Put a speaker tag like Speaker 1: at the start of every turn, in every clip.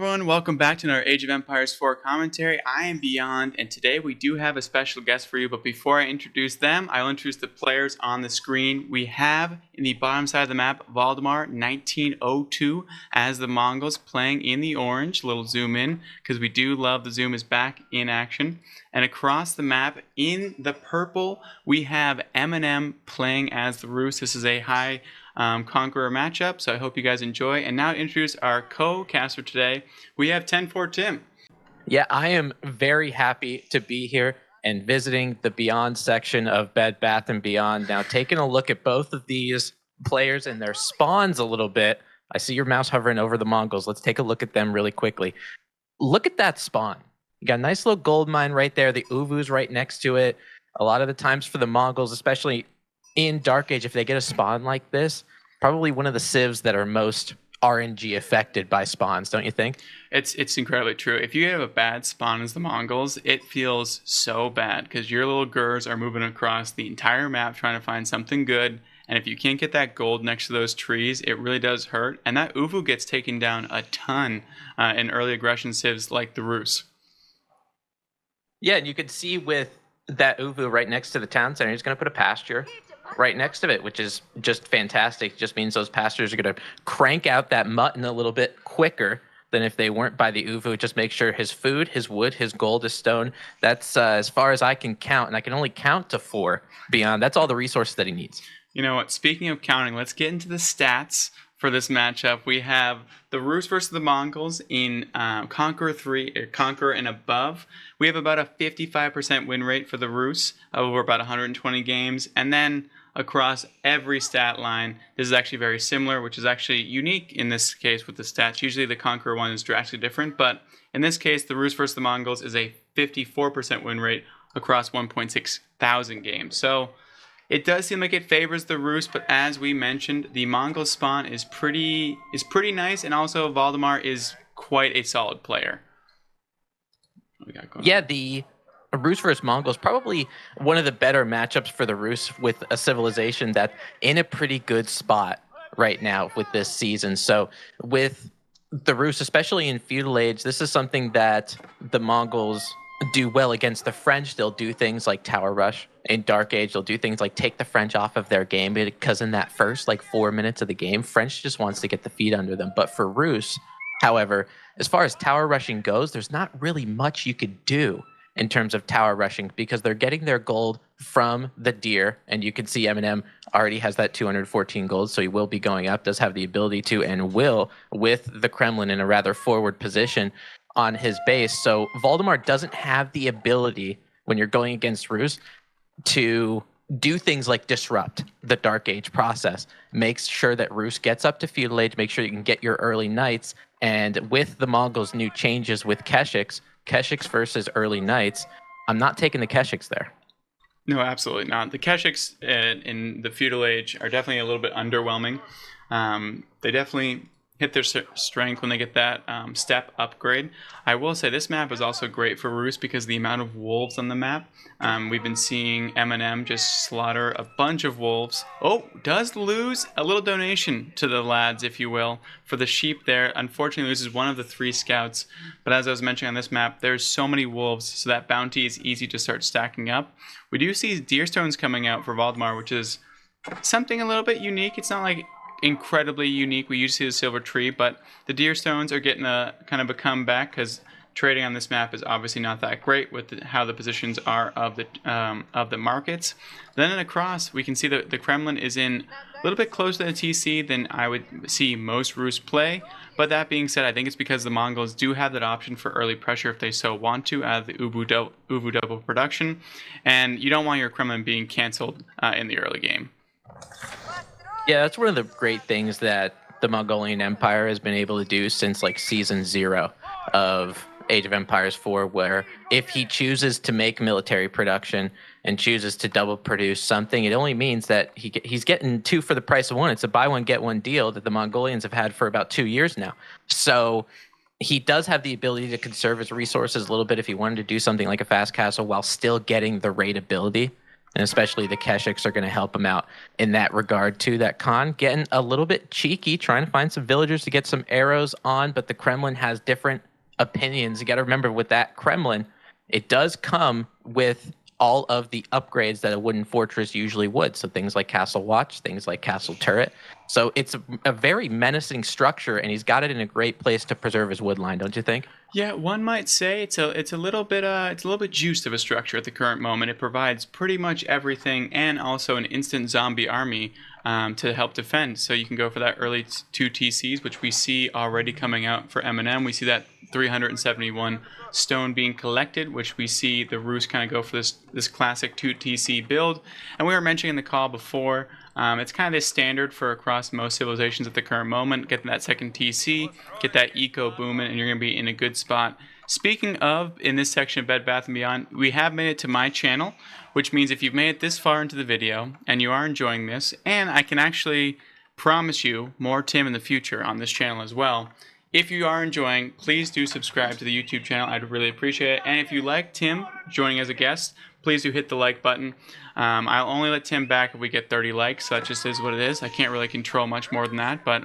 Speaker 1: everyone, welcome back to another Age of Empires 4 commentary. I am Beyond, and today we do have a special guest for you, but before I introduce them, I'll introduce the players on the screen. We have, in the bottom side of the map, Valdemar 1902 as the Mongols playing in the orange. A little zoom in, because we do love the zoom is back in action. And across the map, in the purple, we have Eminem playing as the Rus. This is a high Conqueror matchup, so I hope you guys enjoy. And now to introduce our co-caster today, we have TenFourTim.
Speaker 2: Yeah, I am very happy to be here and visiting the Beyond section of Bed Bath & Beyond. Now, taking a look at both of these players and their spawns a little bit. I see your mouse hovering over the Mongols. Let's take a look at them really quickly. Look at that spawn. You got a nice little gold mine right there. The Uvu's right next to it. A lot of the times for the Mongols, especially in Dark Age, if they get a spawn like this, probably one of the civs that are most RNG affected by spawns, don't you think?
Speaker 1: It's incredibly true. If you have a bad spawn as the Mongols, it feels so bad because your little Gurs are moving across the entire map trying to find something good. And if you can't get that gold next to those trees, it really does hurt. And that Uvu gets taken down a ton in early aggression civs like the Rus.
Speaker 2: Yeah, and you could see with that Uvu right next to the town center, he's going to put a pasture right next to it, which is just fantastic. It just means those pastures are going to crank out that mutton a little bit quicker than if they weren't by the Uvu. It just makes sure his food, his wood, his gold, his stone, that's as far as I can count, and I can only count to 4 beyond. That's all the resources that he needs.
Speaker 1: You know what? Speaking of counting, let's get into the stats for this matchup. We have the Rus versus the Mongols in Conqueror 3, or Conqueror and above. We have about a 55% win rate for the Rus over about 120 games. And then across every stat line, this is actually very similar, which is actually unique in this case with the stats. Usually the Conqueror one is drastically different, but in this case, the Rus versus the Mongols is a 54% win rate across 1.6 thousand games. So it does seem like it favors the Rus, but as we mentioned, the Mongol spawn is pretty nice, and also Valdemar is quite a solid player.
Speaker 2: Yeah, the Rus versus Mongols probably one of the better matchups for the Rus with a civilization that's in a pretty good spot right now with this season. So with the Rus, especially in Feudal Age, this is something that the Mongols do well against the French. They'll do things like Tower Rush. In Dark Age, they'll do things like take the French off of their game because in that first 4 minutes of the game, French just wants to get the feet under them. But for Rus, however, as far as tower rushing goes, there's not really much you could do in terms of tower rushing because they're getting their gold from the deer. And you can see Eminem already has that 214 gold, so he will be going up, does have the ability to, and will with the Kremlin in a rather forward position on his base. So Valdemar doesn't have the ability when you're going against Rus to do things like disrupt the Dark Age process. Makes sure that Rus gets up to Feudal Age, make sure you can get your early knights. And with the Mongols' new changes with Keshiks versus early knights, I'm not taking the Keshiks there.
Speaker 1: No, absolutely not. The Keshiks in the Feudal Age are definitely a little bit underwhelming. They definitely hit their strength when they get that step upgrade. I will say this map is also great for Rus because the amount of wolves on the map. We've been seeing Eminem just slaughter a bunch of wolves. Oh, does lose a little donation to the lads, if you will, for the sheep there. Unfortunately, loses one of the 3 scouts. But as I was mentioning on this map, there's so many wolves, so that bounty is easy to start stacking up. We do see deer stones coming out for Valdemar, which is something a little bit unique. It's not like incredibly unique. We usually see the silver tree, but the deer stones are getting a kind of a comeback because trading on this map is obviously not that great with how the positions are of the markets. Then across, we can see that the Kremlin is in a little bit closer to the TC than I would see most Rus play. But that being said, I think it's because the Mongols do have that option for early pressure if they so want to out of the Uvu double production, and you don't want your Kremlin being canceled in the early game.
Speaker 2: Yeah, that's one of the great things that the Mongolian Empire has been able to do since season 0 of Age of Empires 4, where if he chooses to make military production and chooses to double produce something, it only means that he's getting 2 for the price of 1. It's a buy one, get one deal that the Mongolians have had for about 2 years now. So he does have the ability to conserve his resources a little bit if he wanted to do something like a fast castle while still getting the raid ability And especially the Keshiks are going to help him out in that regard too. That Khan getting a little bit cheeky, trying to find some villagers to get some arrows on, but the Kremlin has different opinions. You got to remember with that Kremlin, it does come with all of the upgrades that a wooden fortress usually would. So things like Castle Watch, things like Castle Turret. So it's a very menacing structure, and he's got it in a great place to preserve his wood line, don't you think?
Speaker 1: Yeah, one might say it's a little bit juiced of a structure at the current moment. It provides pretty much everything and also an instant zombie army to help defend. So you can go for that early 2 TCs, which we see already coming out for M&M. We see that 371 stone being collected, which we see the Rus kind of go for this classic 2 TC build. And we were mentioning in the call before, it's kind of this standard for across most civilizations at the current moment. Get that second TC, get that eco booming, and you're going to be in a good spot. Speaking of, in this section of Bed Bath & Beyond, we have made it to my channel, which means if you've made it this far into the video and you are enjoying this, and I can actually promise you more Tim in the future on this channel as well. If you are enjoying, please do subscribe to the YouTube channel. I'd really appreciate it. And if you like Tim joining as a guest, please do hit the like button. I'll only let Tim back if we get 30 likes. So that just is what it is. I can't really control much more than that, but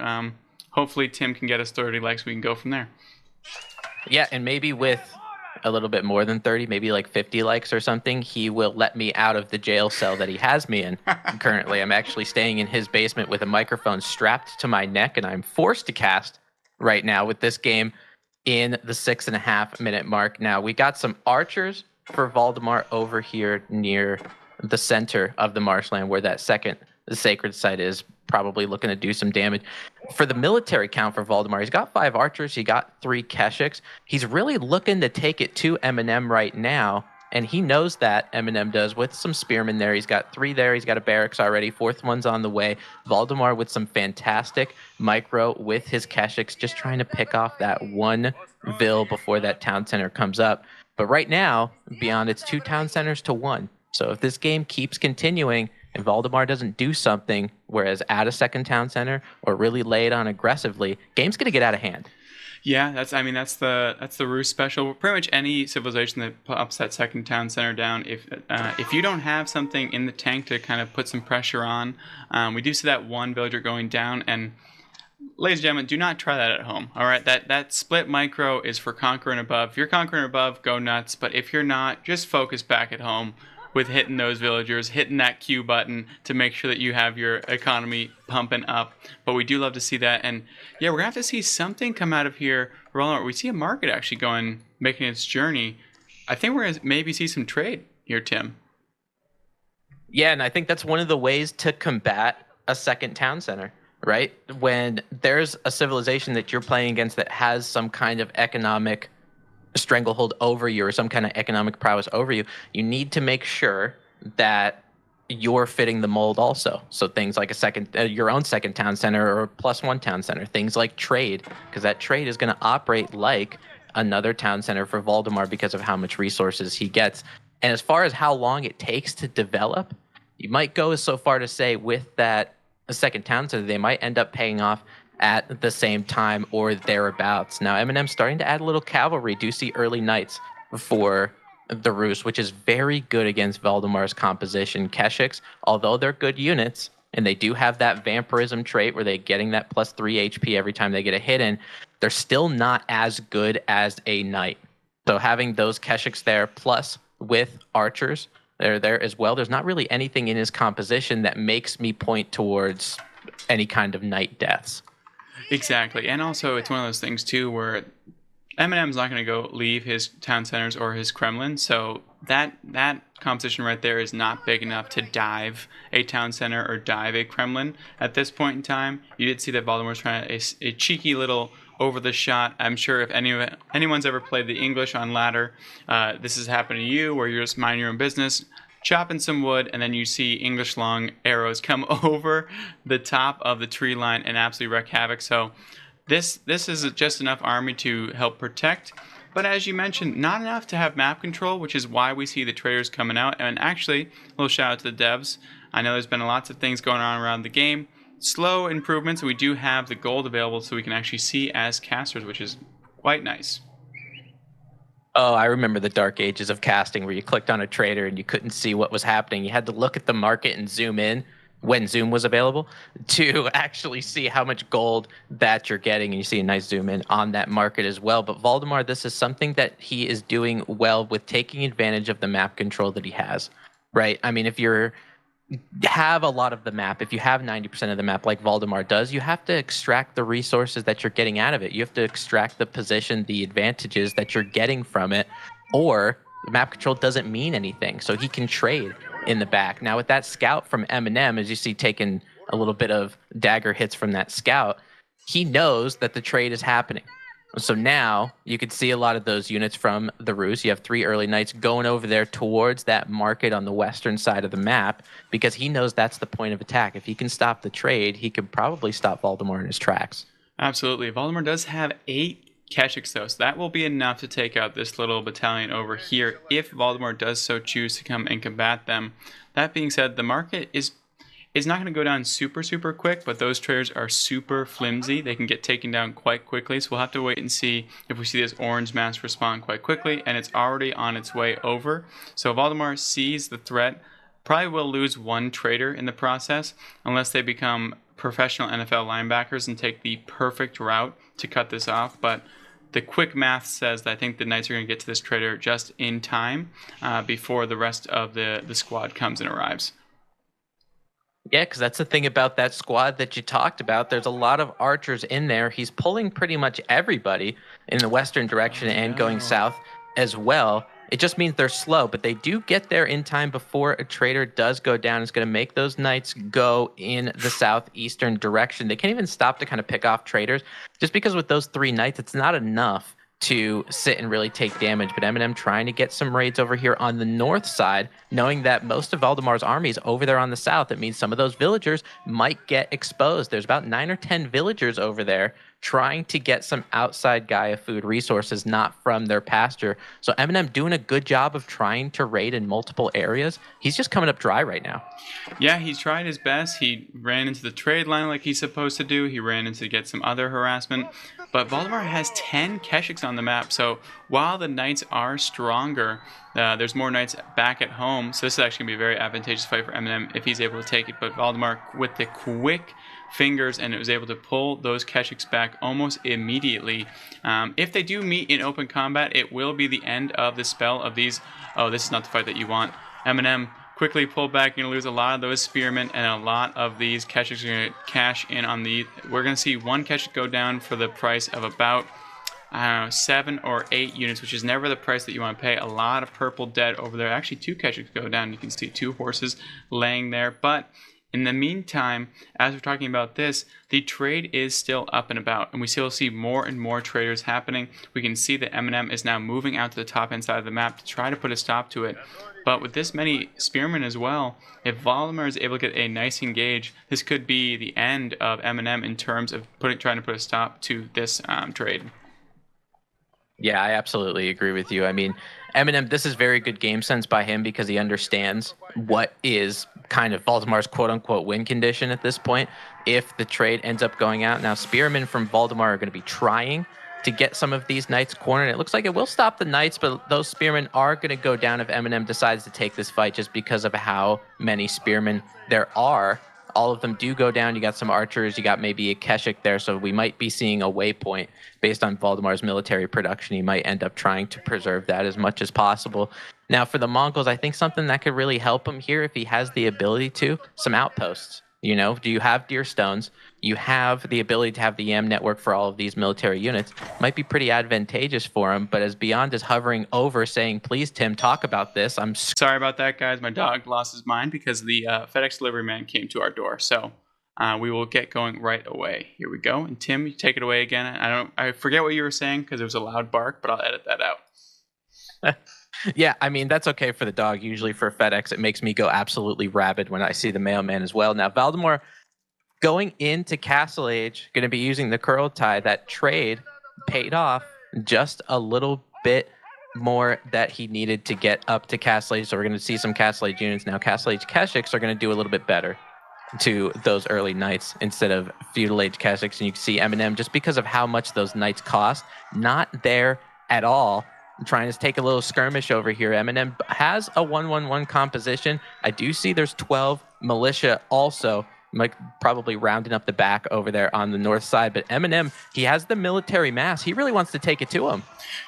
Speaker 1: hopefully Tim can get us 30 likes. We can go from there.
Speaker 2: Yeah, and maybe with a little bit more than 30, maybe like 50 likes or something, he will let me out of the jail cell that he has me in currently. I'm actually staying in his basement with a microphone strapped to my neck, and I'm forced to cast right now with this game in the 6.5 minute mark. Now, we got some archers for Valdemar over here near the center of the marshland where that second sacred site is, probably looking to do some damage. For the military count for Valdemar, he's got 5 archers, he got 3 Keshiks. He's really looking to take it to Eminem right now, and he knows that Eminem does with some spearmen there. He's got 3 there, he's got a barracks already, 4th one's on the way. Valdemar with some fantastic micro with his Keshiks, just trying to pick off that one Vil before that town center comes up. But right now, beyond, it's 2 town centers to 1. So if this game keeps continuing and Valdemar doesn't do something, whereas add a second town center or really lay it on aggressively, game's going to get out of hand.
Speaker 1: Yeah, that's the Rus special. Pretty much any civilization that pops that second town center down, if you don't have something in the tank to kind of put some pressure on, we do see that one villager going down. And ladies and gentlemen, do not try that at home. All right, that split micro is for Conquer and above. If you're Conquer and above, go nuts. But if you're not, just focus back at home with hitting those villagers, hitting that Q button to make sure that you have your economy pumping up. But we do love to see that. And yeah, we're going to have to see something come out of here. We see a market actually making its journey. I think we're going to maybe see some trade here, Tim.
Speaker 2: Yeah, and I think that's one of the ways to combat a second town center, right? When there's a civilization that you're playing against that has some kind of economic stranglehold over you or some kind of economic prowess over you, you need to make sure that you're fitting the mold also. So things like your own second town center or +1 town center, things like trade, because that trade is going to operate like another town center for Valdemar because of how much resources he gets. And as far as how long it takes to develop, you might go so far to say with that second town center, they might end up paying off at the same time or thereabouts. Now, Eminem's starting to add a little cavalry. Do see early knights for the Rus, which is very good against Valdemar's composition. Keshiks, although they're good units, and they do have that vampirism trait where they're getting that +3 HP every time they get a hit in, they're still not as good as a knight. So having those Keshiks there, plus with archers, they're there as well. There's not really anything in his composition that makes me point towards any kind of knight deaths.
Speaker 1: Exactly. And also, it's one of those things, too, where Eminem's not going to go leave his town centers or his Kremlin. So that composition right there is not big enough to dive a town center or dive a Kremlin at this point in time. You did see that Valdemar's trying a cheeky little over the shot. I'm sure if anyone's ever played the English on ladder, this has happened to you where you're just minding your own business, chopping some wood, and then you see English long arrows come over the top of the tree line and absolutely wreak havoc. So this is just enough army to help protect, but as you mentioned, not enough to have map control, which is why we see the traders coming out. And actually, a little shout out to the devs. I know there's been lots of things going on around the game. Slow improvements, and we do have the gold available so we can actually see as casters, which is quite nice.
Speaker 2: Oh, I remember the dark ages of casting where you clicked on a trader and you couldn't see what was happening. You had to look at the market and zoom in when Zoom was available to actually see how much gold that you're getting. And you see a nice zoom in on that market as well. But Valdemar, this is something that he is doing well with, taking advantage of the map control that he has, right? I mean, if you're have a lot of the map, if you have 90% of the map like Valdemar does, you have to extract the resources that you're getting out of it. You have to extract the position, the advantages that you're getting from it, or the map control doesn't mean anything. So he can trade in the back. Now with that scout from Eminem, as you see taking a little bit of dagger hits from that scout, he knows that the trade is happening. So now you can see a lot of those units from the Rus. You have 3 early knights going over there towards that market on the western side of the map because he knows that's the point of attack. If he can stop the trade, he can probably stop Valdemar in his tracks.
Speaker 1: Absolutely. Valdemar does have 8 Keshiks though, so that will be enough to take out this little battalion over here if Valdemar does so choose to come and combat them. That being said, the market is not going to go down super quick, but those traders are super flimsy. They can get taken down quite quickly, so we'll have to wait and see if we see this orange mass respond quite quickly, and it's already on its way over. So Valdemar sees the threat, probably will lose 1 trader in the process unless they become professional NFL linebackers and take the perfect route to cut this off. But the quick math says that I think the Knights are going to get to this trader just in time before the rest of the squad comes and arrives.
Speaker 2: Yeah, because that's the thing about that squad that you talked about. There's a lot of archers in there. He's pulling pretty much everybody in the western direction and going south as well. It just means they're slow, but they do get there in time before a trader does go down. It's going to make those knights go in the southeastern direction. They can't even stop to kind of pick off traders just because with those 3 knights, it's not enough to sit and really take damage. But Eminem trying to get some raids over here on the north side, knowing that most of Valdemar's army is over there on the south. It means some of those villagers might get exposed. There's about 9 or 10 villagers over there trying to get some outside Gaia food resources, not from their pasture. So Eminem doing a good job of trying to raid in multiple areas. He's just coming up dry right now.
Speaker 1: Yeah, he's tried his best. He ran into the trade line like he's supposed to do. He ran into get some other harassment. But Valdemar has 10 Keshiks on the map, so while the Knights are stronger, there's more Knights back at home, so this is actually going to be a very advantageous fight for Eminem if he's able to take it. But Valdemar, with the quick fingers, and it was able to pull those Keshiks back almost immediately. If they do meet in open combat, it will be the end of the spell of these. Oh, this is not the fight that you want. Eminem quickly pull back. You're going to lose a lot of those spearmen, and a lot of these Keshiks are going to cash in on the... We're going to see 1 Keshik go down for the price of about, I don't know, 7 or 8 units, which is never the price that you want to pay. A lot of purple dead over there. Actually, 2 Keshiks go down. You can see 2 horses laying there. But in the meantime, as we're talking about this, the trade is still up and about, and we still see more and more traders happening. We can see that Eminem is now moving out to the top-end side of the map to try to put a stop to it. But with this many spearmen as well, if Valdemar is able to get a nice engage, this could be the end of Eminem in terms of trying to put a stop to this trade.
Speaker 2: Yeah, I absolutely agree with you. I mean, Eminem, this is very good game sense by him because he understands what is kind of Valdemar's quote-unquote win condition at this point if the trade ends up going out. Now, spearmen from Valdemar are going to be trying to get some of these knights cornered. It looks like it will stop the knights, but those spearmen are going to go down if Eminem decides to take this fight just because of how many spearmen there are. All of them do go down. You got some archers. You got maybe a Keshik there, so we might be seeing a waypoint based on Valdemar's military production. He might end up trying to preserve that as much as possible. Now, for the Mongols, I think something that could really help him here if he has the ability to, some outposts. You know, do you have deer stones? You have the ability to have the YAM network for all of these military units. Might be pretty advantageous for him, but as beyond just hovering over saying, please, Tim, talk about this. I'm
Speaker 1: sorry about that, guys. My dog lost his mind because the FedEx delivery man came to our door. So we will get going right away. Here we go. And Tim, you take it away again. I forget what you were saying because it was a loud bark, but I'll edit that out.
Speaker 2: Yeah, I mean, that's okay for the dog. Usually for FedEx, it makes me go absolutely rabid when I see the mailman as well. Now, Valdemar going into Castle Age, going to be using the curl tie. That trade paid off just a little bit more that he needed to get up to Castle Age. So we're going to see some Castle Age units. Now, Castle Age Keshiks are going to do a little bit better to those early knights instead of feudal age Keshiks. And you can see Eminem, just because of how much those knights cost, not there at all. trying to take a little skirmish over here. Eminem has a 1-1-1 composition. I do see there's 12 militia also, like probably rounding up the back over there on the north side. But Eminem, he has the military mass. He really wants to take it to him.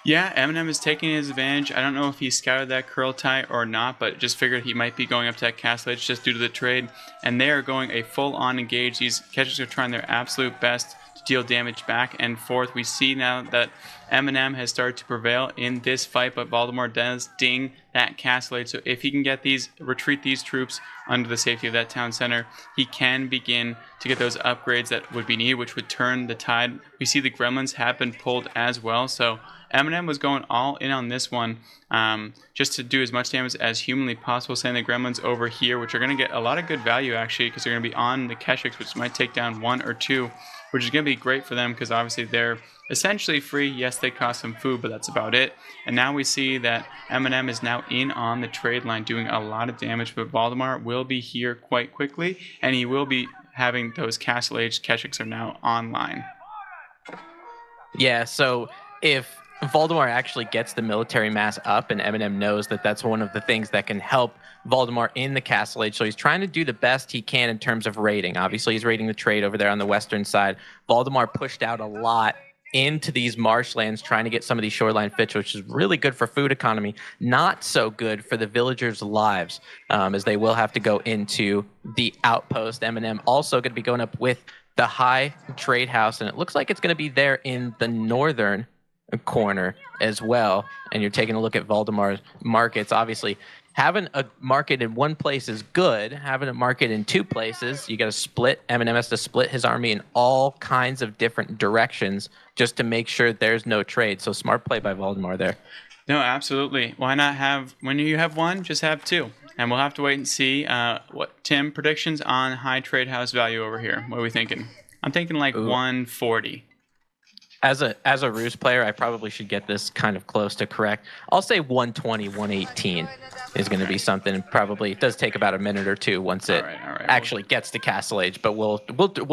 Speaker 1: Yeah, Eminem is taking his advantage. I don't know if he scouted that curl tie or not, but just figured he might be going up to that castle edge just due to the trade. And they are going a full-on engage. These catchers are trying their absolute best to deal damage back and forth. We see now that Eminem has started to prevail in this fight, but Valdemar does ding that castle edge. So if he can get retreat these troops under the safety of that town center, he can begin to get those upgrades that would be needed, which would turn the tide. We see the gremlins have been pulled as well, so Eminem was going all in on this one, just to do as much damage as humanly possible, sending the gremlins over here, which are going to get a lot of good value, actually, because they're going to be on the Keshiks, which might take down 1 or 2, which is going to be great for them, because obviously they're essentially free. Yes, they cost some food, but that's about it. And now we see that Eminem is now in on the trade line, doing a lot of damage, but Valdemar will be here quite quickly, and he will be having those Castle Age Keshiks are now online.
Speaker 2: Yeah, so if Valdemar actually gets the military mass up, and Eminem knows that that's one of the things that can help Valdemar in the Castle Age. So he's trying to do the best he can in terms of raiding. Obviously, he's raiding the trade over there on the western side. Valdemar pushed out a lot into these marshlands, trying to get some of these shoreline fish, which is really good for food economy. Not so good for the villagers' lives, as they will have to go into the outpost. Eminem also going to be going up with the high trade house, and it looks like it's going to be there in the northern corner as well. And you're taking a look at Valdemar's markets. Obviously, having a market in one place is good. Having a market in 2 places, you got to split. Eminem has to split his army in all kinds of different directions just to make sure there's no trade. So smart play by Valdemar there.
Speaker 1: No, absolutely. Why not have, when you have 1, just have 2. And we'll have to wait and see. What Tim, predictions on high trade house value over here? What are we thinking? I'm thinking like 140.
Speaker 2: As a Ruse player, I probably should get this kind of close to correct. I'll say 120, 118 is going to be something. Probably it does take about a minute or 2 once it actually gets to Castle Age. But we'll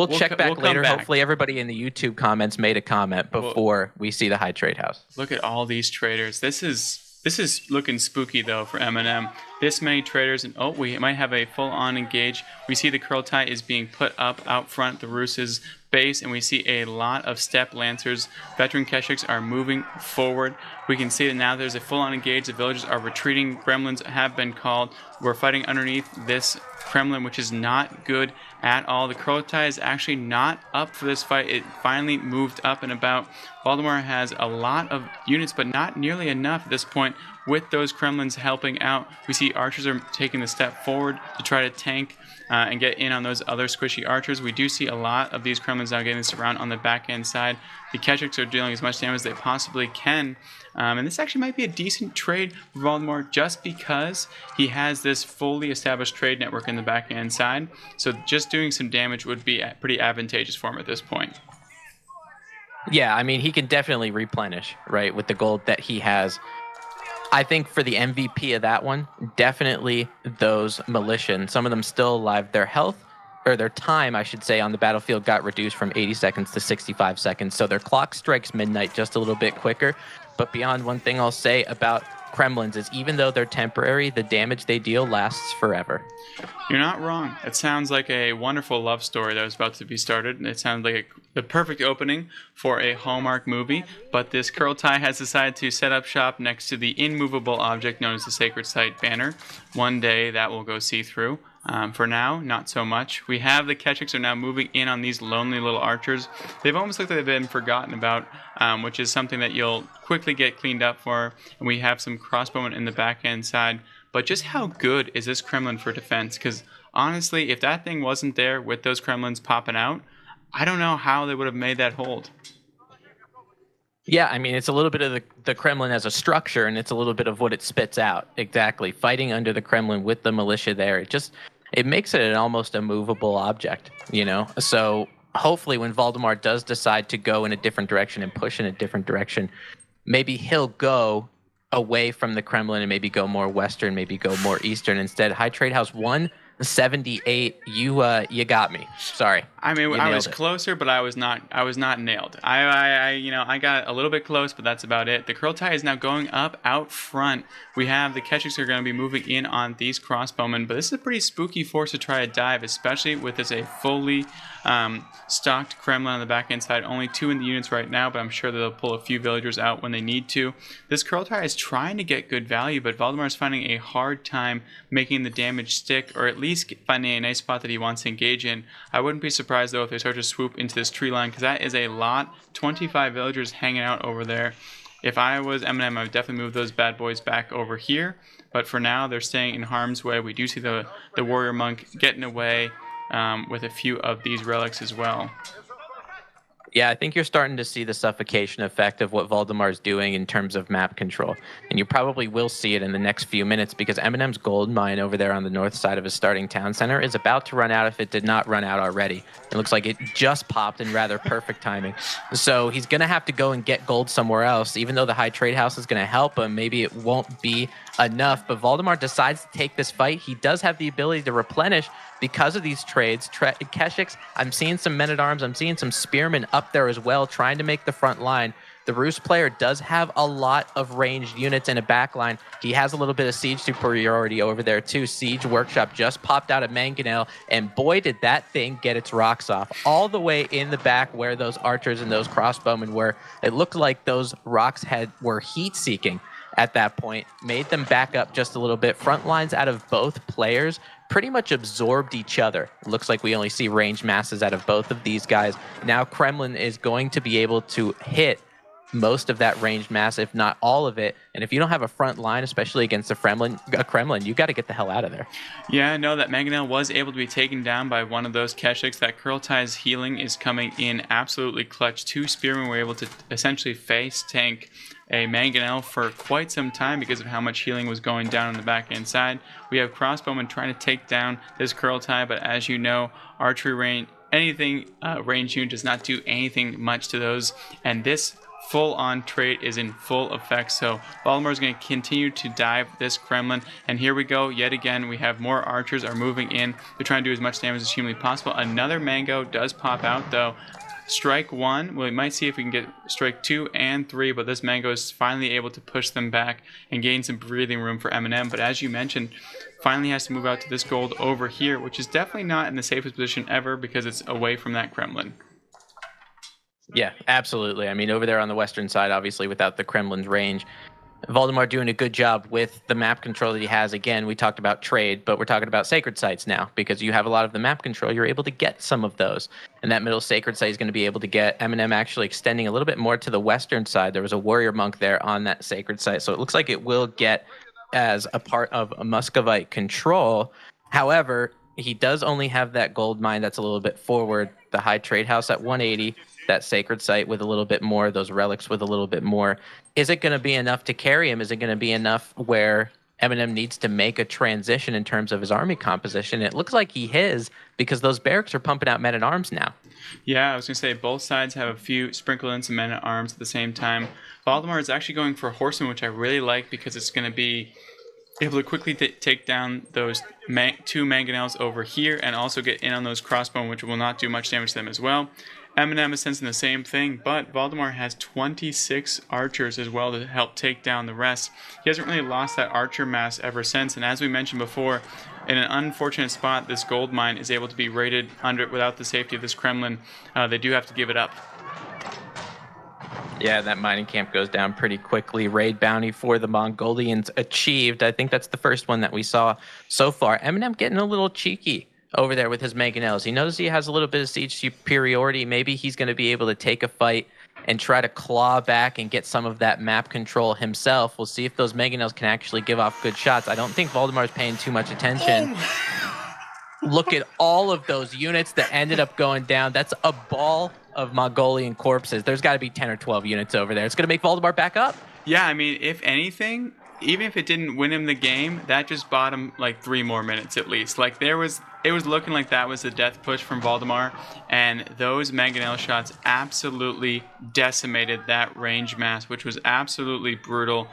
Speaker 2: check back later. Hopefully, everybody in the YouTube comments made a comment before we see the high trade house.
Speaker 1: Look at all these traders. This is looking spooky though for Eminem. This many traders, and we might have a full-on engage. We see the curl tie is being put up out front, the Ruse's base, and we see a lot of steppe lancers. Veteran Keshiks are moving forward. We can see that now there's a full-on engage. The villagers are retreating. Gremlins have been called. We're fighting underneath this Kremlin, which is not good at all. The curl tie is actually not up for this fight. It finally moved up and about. Valdemar has a lot of units, but not nearly enough at this point. With those Kremlins helping out, we see archers are taking the step forward to try to tank and get in on those other squishy archers. We do see a lot of these Kremlins now getting surround on the back end side. The Keshiks are dealing as much damage as they possibly can. And this actually might be a decent trade for Valdemar just because he has this fully established trade network in the back end side. So just doing some damage would be pretty advantageous for him at this point.
Speaker 2: Yeah, I mean, he can definitely replenish, right, with the gold that he has. I think for the MVP of that one, definitely those militia. Some of them still alive. Their health, or their time, I should say, on the battlefield got reduced from 80 seconds to 65 seconds. So their clock strikes midnight just a little bit quicker. But beyond one thing I'll say about Kremlins is even though they're temporary, the damage they deal lasts forever.
Speaker 1: You're not wrong. It sounds like a wonderful love story that was about to be started. And it sounds like the perfect opening for a Hallmark movie. But this curl tie has decided to set up shop next to the immovable object known as the Sacred Site banner. One day that will go see-through. For now, not so much. We have the Keshiks are now moving in on these lonely little archers. They've almost looked like they've been forgotten about, which is something that you'll quickly get cleaned up for. And we have some crossbowmen in the back end side. But just how good is this Kremlin for defense? Because honestly, if that thing wasn't there with those Kremlins popping out, I don't know how they would have made that hold.
Speaker 2: Yeah, I mean, it's a little bit of the Kremlin as a structure, and it's a little bit of what it spits out. Exactly. Fighting under the Kremlin with the militia there, it makes it an almost immovable object, you know? So hopefully when Valdemar does decide to go in a different direction and push in a different direction, maybe he'll go away from the Kremlin and maybe go more western, maybe go more eastern instead. High Trade House 178, you got me. Sorry.
Speaker 1: I mean,
Speaker 2: You
Speaker 1: I
Speaker 2: nailed
Speaker 1: was
Speaker 2: it.
Speaker 1: closer, but I was not. I was not nailed. I got a little bit close, but that's about it. The curl tie is now going up out front. We have the Keshiks are going to be moving in on these crossbowmen, but this is a pretty spooky force to try to dive, especially with this a fully stocked Kremlin on the back end side. Only 2 in the units right now, but I'm sure they'll pull a few villagers out when they need to. This curl tie is trying to get good value, but Valdemar is finding a hard time making the damage stick, or at least finding a nice spot that he wants to engage in. I wouldn't be surprised though if they start to swoop into this tree line, because that is a lot. 25 villagers hanging out over there. If I was Eminem, I would definitely move those bad boys back over here. But for now, they're staying in harm's way. We do see the warrior monk getting away with a few of these relics as well.
Speaker 2: Yeah, I think you're starting to see the suffocation effect of what Valdemar is doing in terms of map control. And you probably will see it in the next few minutes because Eminem's gold mine over there on the north side of his starting town center is about to run out if it did not run out already. It looks like it just popped in rather perfect timing. So he's going to have to go and get gold somewhere else. Even though the high trade house is going to help him, maybe it won't be enough. But Valdemar decides to take this fight. He does have the ability to replenish because of these trades. Keshiks, I'm seeing some men-at-arms. I'm seeing some spearmen up there as well, trying to make the front line. The Rus player does have a lot of ranged units in a back line. He has a little bit of siege superiority over there, too. Siege Workshop just popped out of Mangonel, and boy, did that thing get its rocks off. All the way in the back where those archers and those crossbowmen were, it looked like those rocks were heat-seeking at that point, made them back up just a little bit. Front lines out of both players pretty much absorbed each other. Looks like we only see ranged masses out of both of these guys. Now Kremlin is going to be able to hit most of that ranged mass, if not all of it. And if you don't have a front line, especially against a Kremlin, you got to get the hell out of there.
Speaker 1: Yeah, I know that Mangonel was able to be taken down by one of those Keshiks. That curl tie's healing is coming in absolutely clutch. 2 spearmen were able to essentially face tank a Mangonel for quite some time because of how much healing was going down on the back end side. We have crossbowmen trying to take down this curl tie, but as you know, archery range, anything range unit does not do anything much to those, and this full-on trait is in full effect. So Valdemar is going to continue to dive this Kremlin, and here we go yet again. We have more archers are moving in. They're trying to do as much damage as humanly possible. Another mango does pop out though. Strike 1, we might see if we can get strike 2 and 3, but this mango is finally able to push them back and gain some breathing room for Eminem. But as you mentioned, finally has to move out to this gold over here, which is definitely not in the safest position ever because it's away from that Kremlin.
Speaker 2: Yeah, absolutely. I mean, over there on the western side, obviously, without the Kremlin's range, Valdemar doing a good job with the map control that he has. Again, we talked about trade, but we're talking about sacred sites now because you have a lot of the map control. You're able to get some of those. And that middle sacred site is going to be able to get Eminem actually extending a little bit more to the western side. There was a warrior monk there on that sacred site. So it looks like it will get as a part of a Muscovite control. However, he does only have that gold mine that's a little bit forward, the high trade house at 180, that sacred site with a little bit more, those relics with a little bit more. Is it going to be enough to carry him? Is it going to be enough where Eminem needs to make a transition in terms of his army composition? It looks like he is because those barracks are pumping out men-at-arms now.
Speaker 1: Yeah, I was going to say both sides have a few sprinkled in some men-at-arms at the same time. Valdemar is actually going for horsemen, which I really like because it's going to be able to quickly take down those 2 mangonels over here and also get in on those crossbow, which will not do much damage to them as well. Eminem is sensing the same thing, but Valdemar has 26 archers as well to help take down the rest. He hasn't really lost that archer mass ever since, and as we mentioned before, in an unfortunate spot, this gold mine is able to be raided without the safety of this Kremlin. They do have to give it up.
Speaker 2: Yeah, that mining camp goes down pretty quickly. Raid bounty for the Mongolians achieved. I think that's the first one that we saw so far. Eminem getting a little cheeky over there with his mangonels. He knows he has a little bit of siege superiority. Maybe he's going to be able to take a fight and try to claw back and get some of that map control himself. We'll see if those mangonels can actually give off good shots. I don't think Valdemar's paying too much attention. Look at all of those units that ended up going down. That's a ball of Mongolian corpses. There's got to be 10 or 12 units over there. It's going to make Valdemar back up.
Speaker 1: Yeah, I mean, if anything, even if it didn't win him the game, that just bought him like 3 more minutes at least. Like there was it was looking like that was the death push from Valdemar, and those mangonel shots absolutely decimated that range mass, which was absolutely brutal.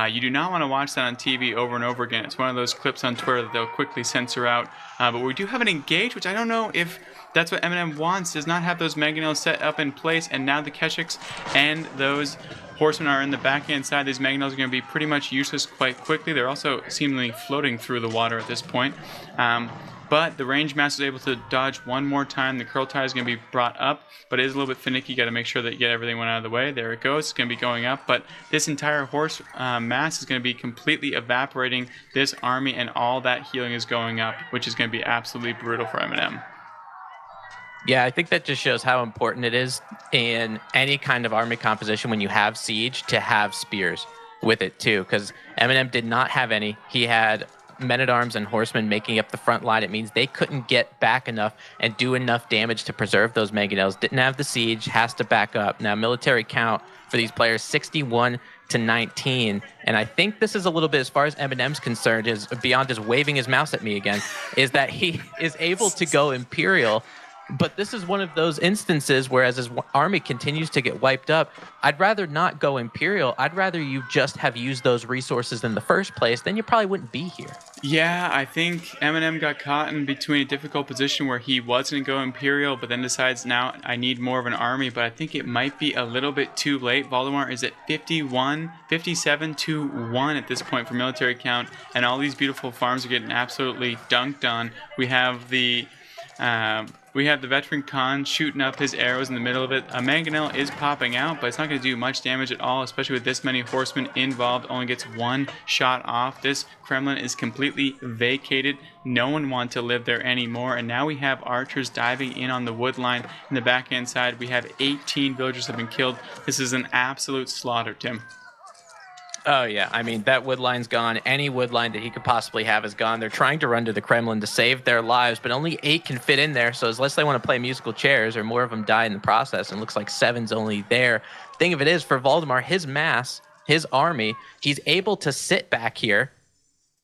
Speaker 1: You do not want to watch that on TV over and over again. It's one of those clips on Twitter that they'll quickly censor out. But we do have an engage, which I don't know if that's what Eminem wants, does not have those mangonels set up in place, and now the Keshiks and those horsemen are in the backhand side. These mangonels are going to be pretty much useless quite quickly. They're also seemingly floating through the water at this point. But the range master is able to dodge one more time. The curl tie is going to be brought up, but it is a little bit finicky. You got to make sure that you get everything out of the way. There it goes. It's going to be going up, but this entire horse mass is going to be completely evaporating this army, and all that healing is going up, which is going to be absolutely brutal for Eminem.
Speaker 2: Yeah, I think that just shows how important it is in any kind of army composition when you have siege to have spears with it too, because Eminem did not have any. He had men-at-arms and horsemen making up the front line. It means they couldn't get back enough and do enough damage to preserve those mangonels. Didn't have the siege, has to back up. Now, military count for these players, 61 to 19. And I think this is a little bit, as far as Eminem's concerned, is beyond just waving his mouse at me again, is that he is able to go Imperial. But this is one of those instances where, as his army continues to get wiped up, I'd rather not go Imperial. I'd rather you just have used those resources in the first place. Then you probably wouldn't be here.
Speaker 1: Yeah, I think Eminem got caught in between a difficult position where he was going to go Imperial, but then decides now I need more of an army. But I think it might be a little bit too late. Valdemar is at 57 to 1 at this point for military count, and all these beautiful farms are getting absolutely dunked on. We have the veteran Khan shooting up his arrows in the middle of it. A mangonel is popping out, but it's not going to do much damage at all, especially with this many horsemen involved. Only gets one shot off. This Kremlin is completely vacated. No one wants to live there anymore. And now we have archers diving in on the wood line. In the backhand side, we have 18 villagers have been killed. This is an absolute slaughter, Tim.
Speaker 2: Oh, yeah. I mean, that wood line's gone. Any wood line that he could possibly have is gone. They're trying to run to the Kremlin to save their lives, but only 8 can fit in there. So unless they want to play musical chairs, or more of them die in the process, and it looks like 7's only there. Thing of it is, for Valdemar, his mass, his army, he's able to sit back here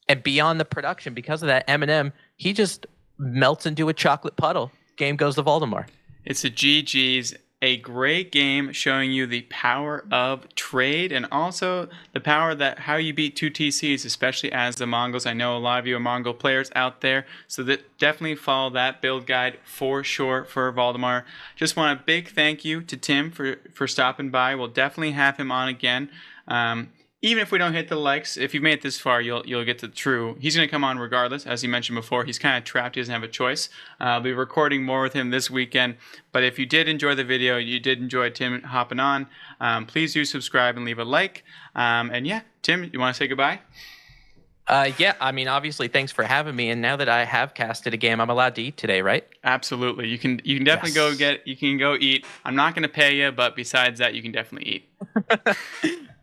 Speaker 2: and beyond the production. Because of that, Eminem, he just melts into a chocolate puddle. Game goes to Valdemar.
Speaker 1: It's a GG's. A great game showing you the power of trade, and also the power that how you beat 2 TCs, especially as the Mongols. I know a lot of you are Mongol players out there, so that definitely follow that build guide for sure for Valdemar. Just want a big thank you to Tim for stopping by. We'll definitely have him on again. Even if we don't hit the likes, if you've made it this far, you'll get the true. He's going to come on regardless. As he mentioned before, he's kind of trapped. He doesn't have a choice. I'll be recording more with him this weekend. But if you did enjoy the video, you did enjoy Tim hopping on, please do subscribe and leave a like. And yeah, Tim, you want to say goodbye?
Speaker 2: Yeah, I mean, obviously, thanks for having me. And now that I have casted a game, I'm allowed to eat today, right?
Speaker 1: Absolutely. You can definitely go eat. I'm not going to pay you, but besides that, you can definitely eat.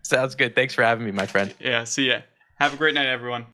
Speaker 2: Sounds good. Thanks for having me, my friend.
Speaker 1: Yeah, see ya. Have a great night, everyone.